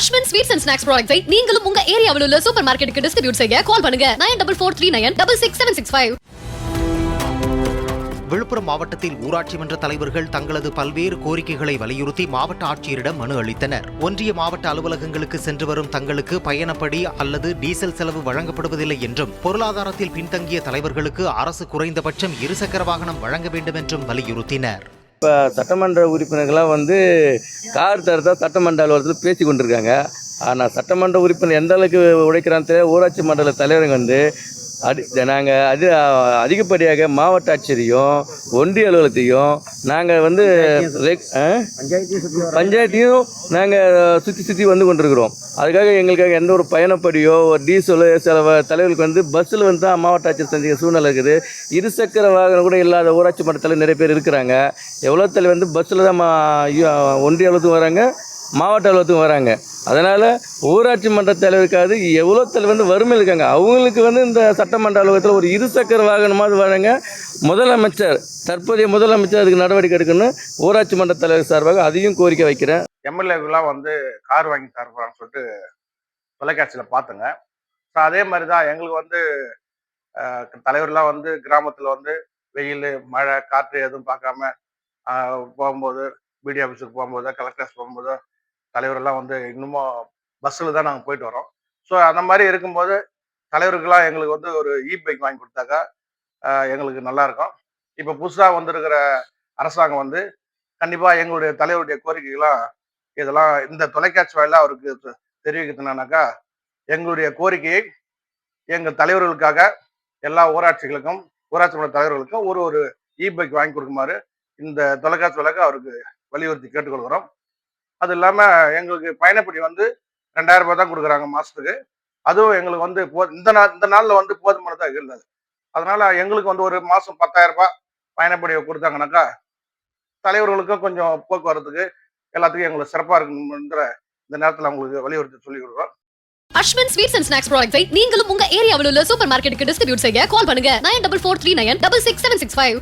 Ashwin sweets and snacks ப்ராடக்ட்ஸை நீங்களும் உங்க ஏரியாவில் உள்ள சூப்பர் மார்க்கெட்டுக்கு டிஸ்ட்ரிபியூட் செய்ய கால் பண்ணுங்க 9443966765. விழுப்புரம் மாவட்டத்தில் ஊராட்சி மன்ற தலைவர்கள் தங்களது பல்வேறு கோரிக்கைகளை வலியுறுத்தி மாவட்ட ஆட்சியரிடம் மனு அளித்தனர். ஒன்றிய மாவட்ட அலுவலகங்களுக்கு சென்று வரும் தங்களுக்கு பயணப்படி அல்லது டீசல் செலவு வழங்கப்படுவதில்லை என்றும், பொருளாதாரத்தில் பின்தங்கிய தலைவர்களுக்கு அரசு குறைந்தபட்சம் இருசக்கர வாகனம் வழங்க வேண்டும் என்றும் வலியுறுத்தினர். இப்போ சட்டமன்ற உறுப்பினர்கள்லாம் கார் தரதா சட்டமன்ற அலுவலகத்தில் பேசி கொண்டிருக்காங்க. ஆனால் சட்டமன்ற உறுப்பினர் எந்த அளவுக்கு உழைக்கிறான்னு ஊராட்சி மண்டல தலைவருங்க நாங்கள் அதிகப்படியாக மாவட்ட ஆட்சியரையும் ஒன்றிய அலுவலகத்தையும் நாங்கள் பஞ்சாயத்தையும் நாங்கள் சுற்றி வந்து கொண்டிருக்கிறோம். அதுக்காக எங்களுக்காக எந்த ஒரு பயணப்படியோ டீசலோ சில தலைவர்களுக்கு பஸ்ஸில் தான் மாவட்ட ஆட்சியர் சந்திக்க சூழ்நிலை இருக்குது. இருசக்கர வாகனம் கூட இல்லாத ஊராட்சி மன்ற தலைவர் நிறைய பேர் இருக்கிறாங்க. எவ்வளோ தலைவர் பஸ்ஸில் தான் ஒன்றிய அலுவலகத்துக்கும் வராங்க, மாவட்ட அலுவலகத்துக்கும் வராங்க. அதனால் ஊராட்சி மன்ற தலைவருக்காவது எவ்வளோ தலைவர் வறுமையில் இருக்காங்க. அவங்களுக்கு இந்த சட்டமன்ற அலுவலகத்தில் ஒரு இருசக்கர வாகனமாவது வழங்க முதலமைச்சர், தற்போதைய முதலமைச்சர் அதுக்கு நடவடிக்கை எடுக்கணும்னு ஊராட்சி மன்ற தலைவர் சார்பாக அதையும் கோரிக்கை வைக்கிறேன். எம்எல்ஏக்கெல்லாம் கார் வாங்கி தரப்போறான்னு சொல்லிட்டு தொலைக்காட்சியில் பார்த்துங்க. ஸோ அதே மாதிரி தான் எங்களுக்கு தலைவர்லாம் கிராமத்தில் வெயில் மழை காற்று எதுவும் பார்க்காம போகும்போது, பிடி ஆஃபீஸுக்கு போகும்போது, கலெக்டர்ஸ் போகும்போது தலைவரெல்லாம் இன்னமும் பஸ்ஸில் தான் நாங்கள் போயிட்டு வரோம். ஸோ அந்த மாதிரி இருக்கும்போது தலைவருக்கெல்லாம் எங்களுக்கு ஒரு பைக் வாங்கி கொடுத்தாக்கா எங்களுக்கு நல்லா இருக்கும். இப்போ புதுசாக வந்திருக்கிற அரசாங்கம் கண்டிப்பாக எங்களுடைய தலைவருடைய கோரிக்கைகளாம் இதெல்லாம் இந்த தொலைக்காட்சி வாயிலாக அவருக்கு தெரிவிக்கிறதுனாக்கா, எங்களுடைய கோரிக்கையை எங்கள் தலைவர்களுக்காக எல்லா ஊராட்சிகளுக்கும் ஊராட்சி மன்ற தலைவர்களுக்கும் ஒரு பைக் வாங்கி கொடுக்குமாறு இந்த தொலைக்காட்சி வாயிலாக அவருக்கு வலியுறுத்தி கேட்டுக்கொள்கிறோம். அது இல்லாமல் எங்களுக்கு பயணப்படி 2000 ரூபாய் தான் கொடுக்குறாங்க மாதத்துக்கு. அதுவும் எங்களுக்கு இந்த நாளில் போதுமானதாக இல்லை. அதனால எங்களுக்கு ஒரு மாதம் 10,000 ரூபாய் பயணப்படியை கொடுத்தாங்கனாக்கா தலைவர்களுக்கும் கொஞ்சம் போக்குவரத்துக்கு எல்லாத்துக்கும் எங்களுக்கு சிறப்பாக இருக்கணும்ன்ற இந்த நேரத்தில் அவங்களுக்கு வலியுறுத்தி சொல்லிக் கொடுக்குறோம். அஸ்வின் ஸ்வீட்ஸ் அண்ட் ஸ்நாக்ஸ் ப்ராடக்ட்ஸை நீங்களும் உங்க ஏரியாவில் உள்ள சூப்பர் மார்க்கெட்டுக்கு டிஸ்ட்ரிபியூட் செய்ய கால் பண்ணுங்க 9443966765.